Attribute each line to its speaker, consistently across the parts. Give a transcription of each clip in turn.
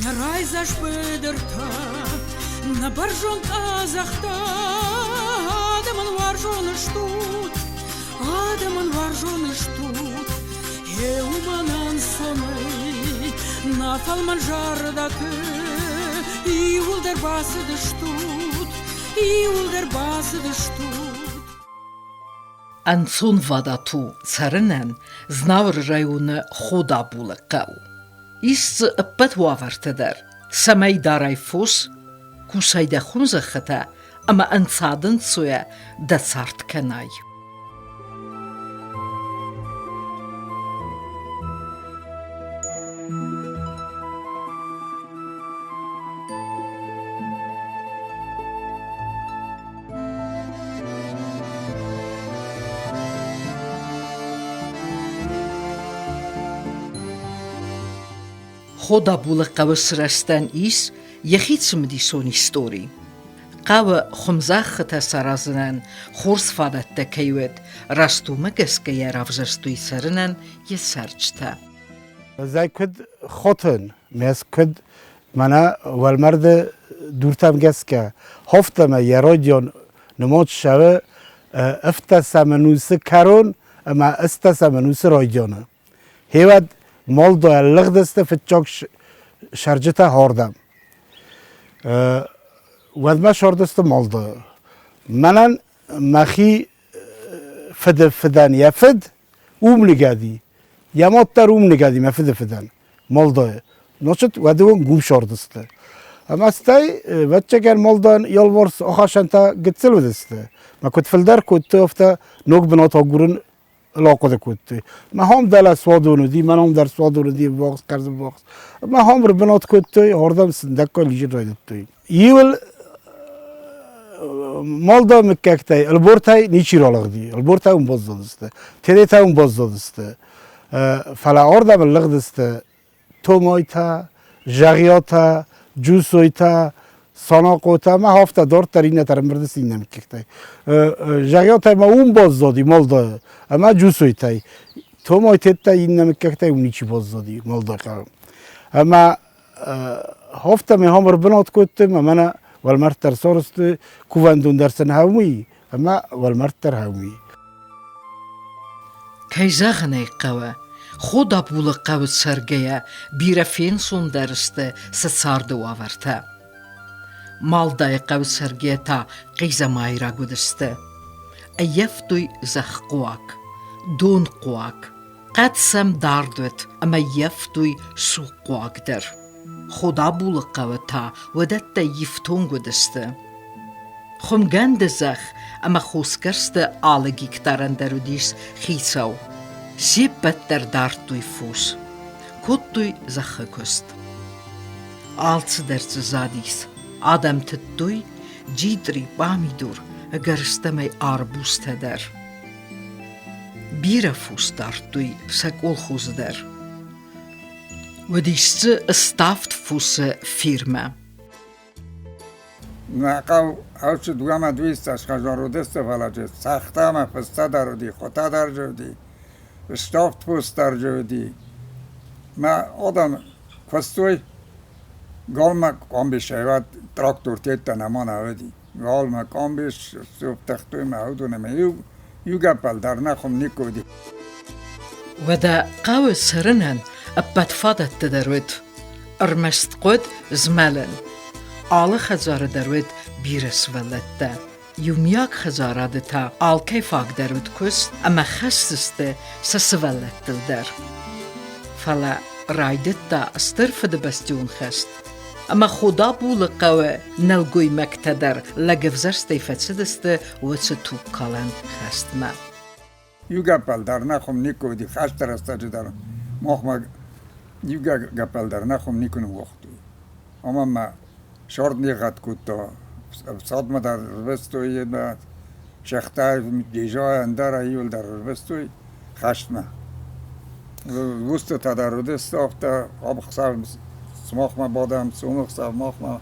Speaker 1: Rajzaš bedrta, na baržon azachta, Adaman varjone shtut, Heumanan sonei, na falman jardate, Iul der base de shtut.
Speaker 2: Անցուն վադաթու ծրնեն զնավր ռայունը խոդա բուլը կավ։ Իսկ պտ հուավարտդար, սամայ դարայ ֆուս, կուսայդե խունզը խտա, ամա ընցադն ծույը դացարդ կնայ։ Խոդա բուլը կավը սրաստան իս եղից մդիսոն իստորի։ Կավը խումզախ խտա սարազնան խորս վադատ տեքեյուետ ռաստումը գսկը երավզրստույ սրնան եսարչտա։
Speaker 3: Zai kod khotun, mes kod mana walmarde durtam geska. Hoftama yerodion nemot shave افتسا منوس كارون اما استسا منوس رايجانا هيواد مالدو اللغدسته فتشاك شرجتا هاردم ود ما شاردسته مالدو منن مخي فدان يفد نگادی یا ماتر نگادی مفد فدان مالدو نوشت ودون گوم شاردسته اما استای بچه کن مالدان یالورس آخرشان تا گتسل ودسته ما كنت في الدار كنت افتا نوك بناتا قرن لاقود كنت ما هم دل سوادون دي ما هم در سوادون دي باقس كرز باقس ما هم ربنات كنت هردم سندكا ليجي رايدتوي يول مالدا مككتاي البورتاي نيشي رالغدي البورتاي مبزدسته تريتا مبزدسته فلا هردم اللغدسته تومايتا جاغياتا جوسويتا ساناقوتا ما هفته دار ترینه ترمرد سینه میکردی. جایات ما اون باز دادی مال دا، اما جوسوی تای. تو ما ایت این نمیکردی اونی چی باز دادی مال دا کارم. اما هفته می هم ربنات کردم اما والمرد تر سرست کوفندون درسن هومی، اما والمرد تر هومی.
Speaker 2: کیزاغنی قوا خدا بول قوت سرگیا بیرفین سون درسته سرد و آورده. مالدای قوت سرگیا تا قیزا مایرا گودسته. ایفتوی زخ قواک، دون قواک. قد سم داردوت اما یفتوی سو قواک در. خدا بول قوت تا ودت تا یفتون گودسته. خم گند زخ اما خوزکرسته آلگی کتارن درودیس خیساو. سیپت در دارتوی فوس. کتوی زخ کست. آلت درز زادیس. آدم تتوی جیدری بامی دور گرستمی آربوست در. بیره فوس دارتوی سکول خوز در. و دیسته استافت فوس فیرمه.
Speaker 4: نقاو اوش دوام دویست اشخاص دسته فلاجه سخته ما پسته در دی خطا در جودی استافت فوس در جودی ما آدم کستوی گالما کام بشه تراکتور تیت نمان آودی گالما کام بشه سوپ تختوی معودونه میو گپل در نخم نیکودی
Speaker 2: و دا قاو سرنن ابت فادت تدروید ارمست قد زمالن آل خزار دروید بیرس ولده یومیاک خزار تا آل کیفاک دروید کست اما خستسته سسولد در فلا رایدت دا استرف ده بستیون خست اما خدا بول قوه نلگوی مکتدر لگفزرسته فتسدسته و تو کالن خست ما
Speaker 4: یو گپل در نخم نیکو دی خشت رسته جدر مخم یو گپل در نخم نیکون وقتوی اما ما شورت نیغت کود تا صدمه در ربستوی بعد شخته دیجای اندر ایول در ربستوی خشت ما وست تا در رودست آفته آب خسار سماخ ما بادم سومخ سماخ ما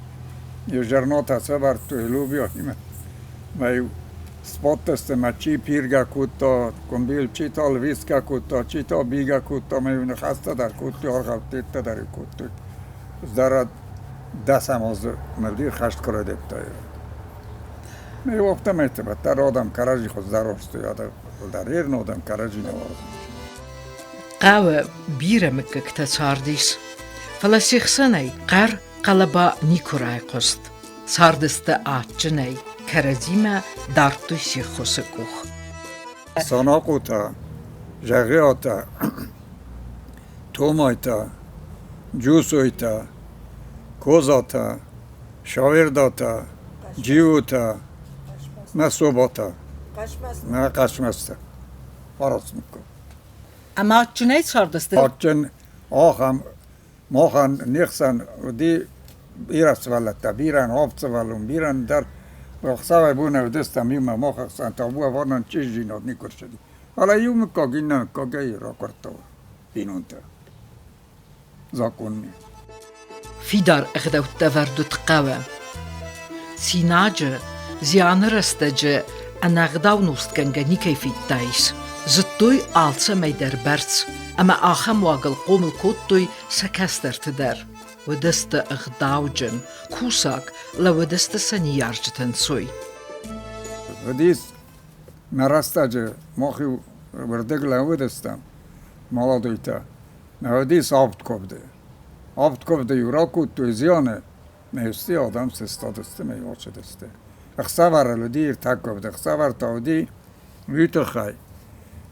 Speaker 4: یه جرنات هسته بر تو هلو بیاییم ما یو سپات است ما چی پیرگا کود تا کنبیل چی تا لویسکا کود تا چی تا بیگا کود تا ما یو نخسته در کود تا ارغب تیت در کود تا Zara dasam az mevdi khasht karadet tay. Me vaqtam etbat dar odam karaji khod zarost ya dar yer odam karaji navaz.
Speaker 2: قاوة بيرة مكك تسارديس فلسيخساني قار قلبا نيكوراي قست ساردست آتجني كرزيما دارتو سيخوسكوخ
Speaker 4: Sanaquta, Jagiota, Tomaita, Jusoita, Kozata, Shavirdata, Jiuta, Nasobata, Nakashmasta. Parasmiko.
Speaker 2: اما چنای ساردست
Speaker 4: Archen, Aham, Mohan, Nixan, di Irasvalata, Biran, Hopsavalum, Biran, dar Roxava bună desta mima moha santa bua vornan cizino nikorshedi. Ala yum kogina kogay rakorto binunta. Zakonni.
Speaker 2: فيدار اغدو تفردو تقاوة سيناجة زيان رستجة انا اغداو نوست كنغني كيفي تايس زتوي آلسا ميدر برس اما آخم واقل قوم الكوتوي سكستر تدر ودست اغداو جن كوساك لودست سنيارجتن سوي
Speaker 4: Vedis narastaje mohi verdegla udestam. Молодојта. Vedis avtkovde. Avtkovde juraku tu izione. Ne usti adam se stadeste me yochedeste. Xsavar ludir takovde. Xsavar taudi vytkhai.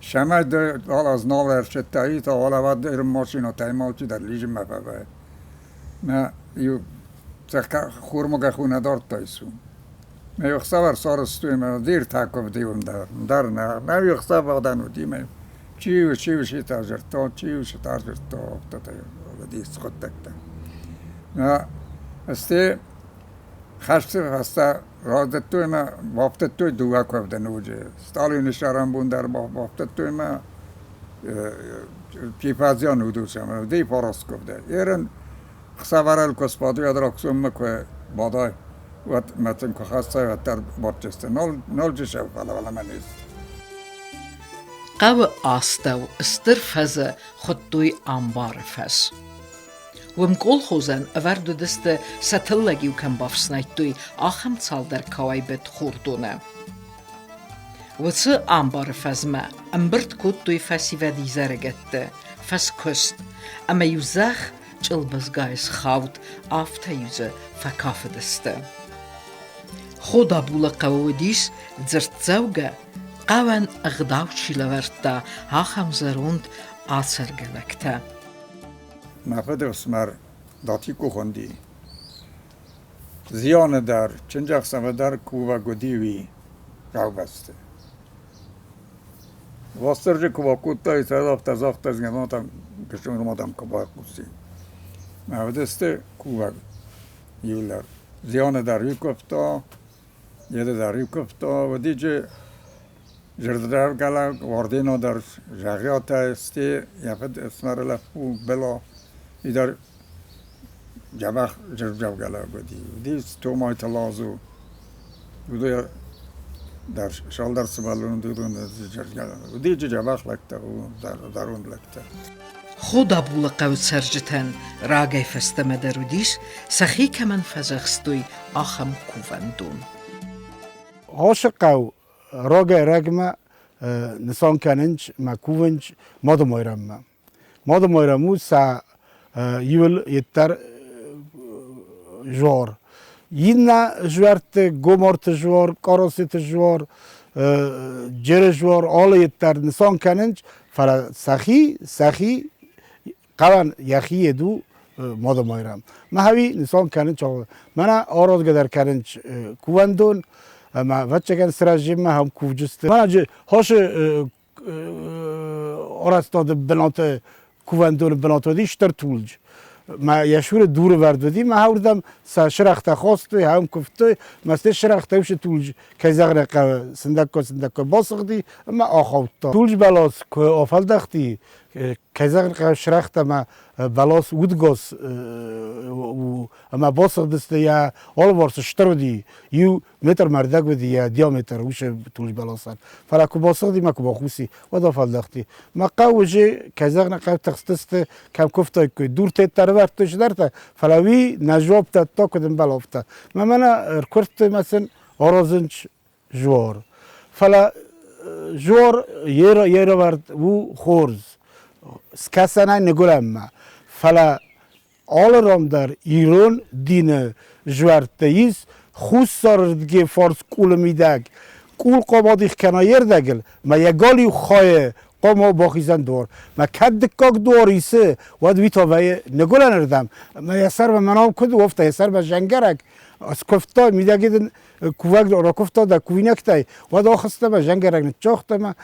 Speaker 4: Шамай да алаз новер четай та алавад ир машина таймалчи дар лижи мабава. На ю цака хурмага хунадар тайсу. Me yoksavar sarıstı me dir takov diyorum dar ne yoksavar da no dime. Çiu şey tajerto çiu şey tajerto tata di skottakta. Na este hasta hasta radattu me vaftattu dua kovda noje. Stalin işaran bundar vaftattu me pipazyan udusam di poroskovda. Eren xavaral kospadu yadraksum me ko baday وقت مثلا كخاصة وتر بورتشست نول جشوا ولا منيز
Speaker 2: قاوة آستو استر فزا خطوي أمبار فز ومقول خوزن أوردو دست ستلگی و کم بافسنایتوی آخم سال در کواي بد خوردونه وڅ أمبار فز ما أمبرت كوتوي فاسي ودي زرگت فز كست أما يوزخ چلبزگایس خاوت آفتا يوزه فکاف دسته خدا بولا قووديس زرت زوجة قوان اغداو شيلورتا هاخم زروند آسرگلکتا
Speaker 4: نفد اسمر داتی کو خوندی زیان در چنجاق سمدر کووا گدیوی گاو بسته واسترجه کووا کوتای تدافت از آفت از گماتم کشون رمادم کبا کوسی نفدسته کووا یولر زیان در یکفتا یده در یکفتا و دیجه جردر گلا واردینو در جاگیات استی یافت اسمر لفو بلا ایدار جبخ جرجاب گلا بودی دیس تو مایت لازو بودو در شالدر سبالون دودون جرجگلا و دیجه جبخ لکتا و درون لکتا
Speaker 2: خدا بولا قوت سرجتن راگای فستمه درودیش سخی کمن فزخستوی آخم کووندون
Speaker 3: عاشق راگای رگما نسان کننج ما کوونج مادو مایرم سا یول یتر جوار ینا جوارت گومارت جوار کاروسیت جوار جر جوار آل یتر نسان کننج فلا سخی قوان یخی دو مادو مایرم ما هوی نسان کننج من آراز گدر کننج کووندون ما وقتی که سرجیم ما هم کوچسته من اجه هاش آرستاد بلانت کووندون بلانت دیش تر طولج ما یشور دور وردی ما هوردم سرخت خواست هم کفته مثل شرخت وش طولج که زغرق سندک باسقدی ما آخوت طولج بلاس که آفل دختی کزاق قو شرخت ما بلاس ودگاس اما باسق دسته یا آل وارس شترودی یو متر مردک بدی یا دیامتر وش طولش بلاسن فلا کو باسق دی ما کو باخوسی و دا فلدختی ما قوجه کزاق نقو تخستست کم کفتای که دور تیت ترورتش درته فلاوی نجواب تا کدن بلافته ما منا کرت مثلا آرازنچ جوار فلا جوار یه ورد و خورز سکسنه نگولم ما فلا آل رام در ایران دین جوارتیز خوش ساردگی فارس کول میدگ کول قابادیخ کنایر دگل ما یگالی خواه قام باخیزن دور ما کد دکاک دوریسه ود ویتا وی نگولن اردم ما یسر به منام کد وفته یسر به جنگرک از کفتا میدگیدن کووک را کفتا در کوینکتای ود آخسته به جنگرک نچاخته ما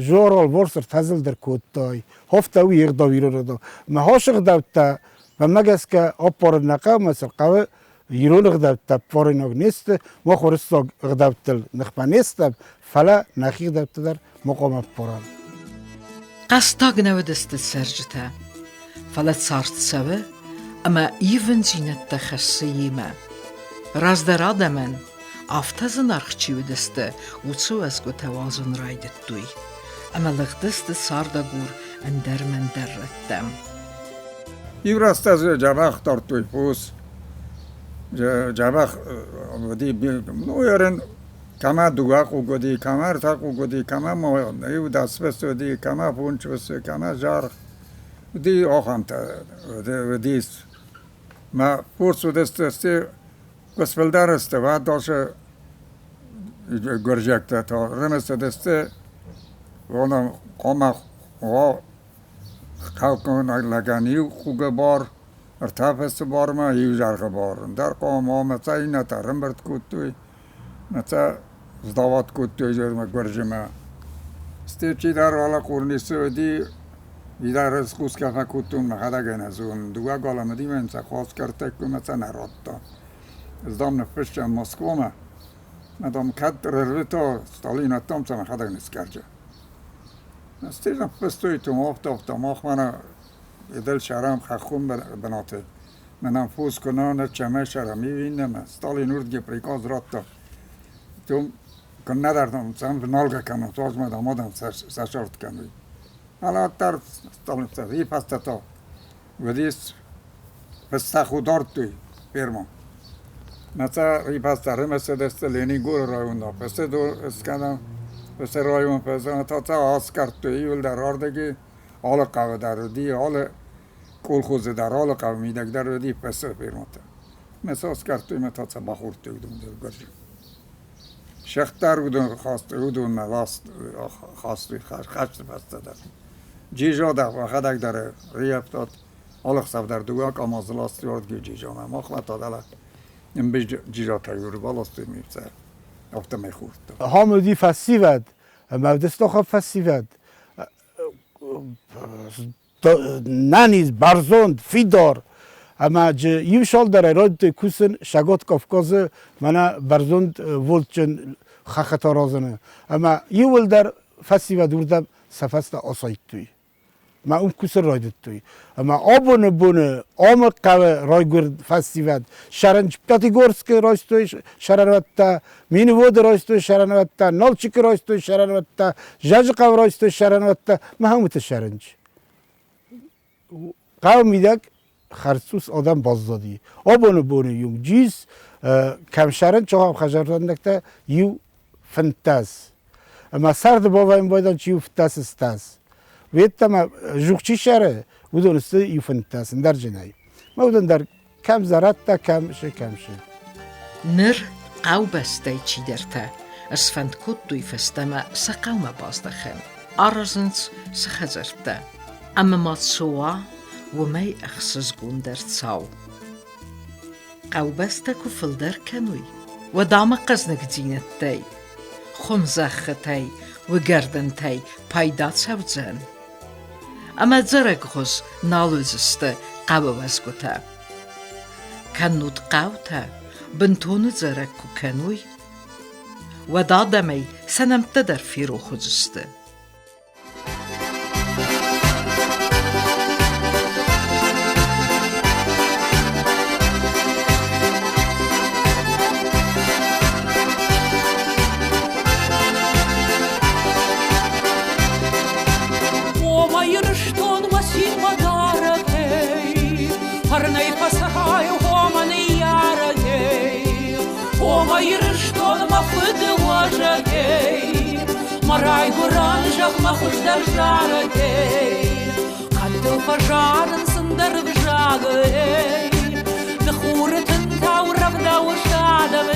Speaker 3: جورال ورسر تزل در کودتای هفته و یک داویرو رو دا ما هاشق دوتا و مگس که آب پار نقه مثل قوه ایران غدابتا پار نگ نیست ما خورستا غدابتل نخبه نیست فلا نخی غدابتا در مقام پاران
Speaker 2: قستاق نودست سرجته فلا صارت سوه اما ایون زینت تخصیی ما راز در آدمن آفتازن ارخچی ودسته و چو از گو توازن رایدت دوی اما لغدست سارده گور اندر من در ردم
Speaker 4: یوراست از جبخ دار توی پوس جبخ ودی نویرن کما دوغاق و گودی کما ارتاق و گودی کما یو دست بست ودی کما پونچ بست کما جار ودی آخام تا ودیست ما پوس ودست استی بسپلدار است و داشه گرجکتا تا رمست دسته وانا قام و خلقون لگانیو خوگه بار ارتاف است بار ما هیو جرق بار در قام ها مثلا اینا تا رمبرد کود توی مثلا زداوات کود توی جور ما گرجه ما استی چی در والا قرنیسه و دی در از خوز کفا کود تون مخدا گنزون دوگه گالا مدی من سا خواست کرده که مثلا نراد تا از دام نفش چند مسکو ما مدام کد ررویتا ستالین اتام سا مخدا گنز کرده استیزم پستوی تو مافتا ماخ منو دل شرم خخون بناته منم فوز کنان چمه شرم میبینم ستالی نورد گی پریکاز رات تا تو کن ندردم سم نالگه کنم ساز مدام آدم سشارت کنوی حالا تر ستالی سازی پسته تا ودیست پسته خودارد توی پیرمان مثلا ری پسته رمسته دسته لینی گور رایون دا پسته دور اسکدم پس رایون پس تا آس کرد توی ول در آردگی آل قوه در دی آل کل خوز در آل قوه میدک در دی پس پیرمات مثل آس کرد توی تا بخور توی دون در گرجه شختر بودن خواست بودن مواست خواست خشت پسته در جیجا در وقت در ری افتاد آل خصف در دوگاک آمازلاستی وردگی جیجا ما خواهد داله این بیش جیجا تایور بالاستی میبسه افته میخورد
Speaker 3: هامودی فسیود مودست خواب فسیود نانیز برزوند فیدار اما یو شال در ایراد کوسن شگات کافکاز منا برزوند ولچن خختا رازنه اما یو ول در فسیود دوردم سفست آسایت توی ما اون کوسر رایدت توی اما آبونه بونه آم قوه رای گرد فستیود شرنج پتیگورسک رایستوی شرنوتا مینوود رایستوی شرنوتا نالچیک رایستوی شرنوتا جاج قوه رایستوی شرنوتا ما هموت شرنج قوه میدک خرسوس آدم بازدادی آبونه بونه یوم جیز کم شرنج چه خجرتان نکته یو فنتاز اما سرد بابا این بایدان چیو فنتاز استاز ویت ما جوخچی شره ودونسته یوفنتاسن در جنایی ما ودن در کم زرات تا کم شه
Speaker 2: نر قو بسته چی درته از فند کود دوی فستما سقوم بازدخن آرزنس سخزرته اما ما سوا و می اخسز گوندر تساو قو بسته کفل در کنوی و دام قزنک زینت دی خمزختی و گردنتی پایدات سوزن اما زرگ خوز نالوزسته قو وزگوته کنود قوته بنتون زرگ کو کنوی و دادمی سنمته در فیرو خوزسته
Speaker 1: Марай гуран жақма құштар жағы Қанды қажарын сындар жағы Дұқурытын таурап дауы шадым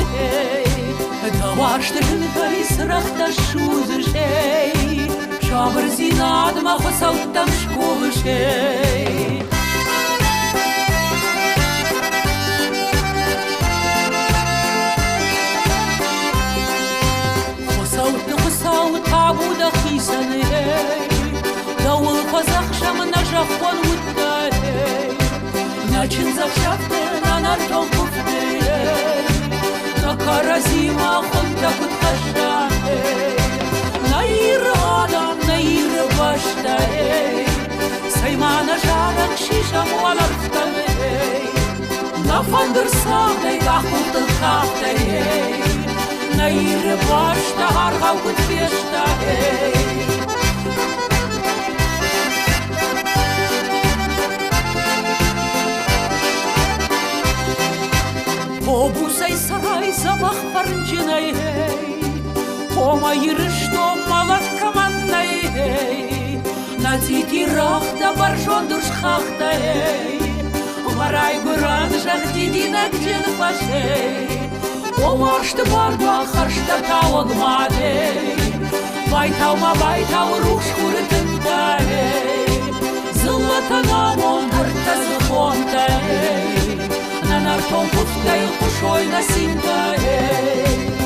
Speaker 1: Даваштырын қай сырақта шузы Шабыр зинадым ақы сауттам школы Қосауы табуда қисаны Дауыл қазақ шамына жақпан ұтты Начин зақшақты нанар тоқыфты Накара зима құнда күтқаша Найыры адам, найыры башта Саймана жарық шишам оларфта Нафандыр сағдай, ақылды қақтай Найыры башта, арғау күтпешта Обусай сарай забах парнчинай Ома йрышто малат командай На титирахта баржондур шхахта Марай гуран жах дидина гден пашей Омашты барба харшта тауагмаде Байтаума байтау руш курытынтай Зылатана мон бұртта зыхонтай Нанар томпуфтай құшой насинтай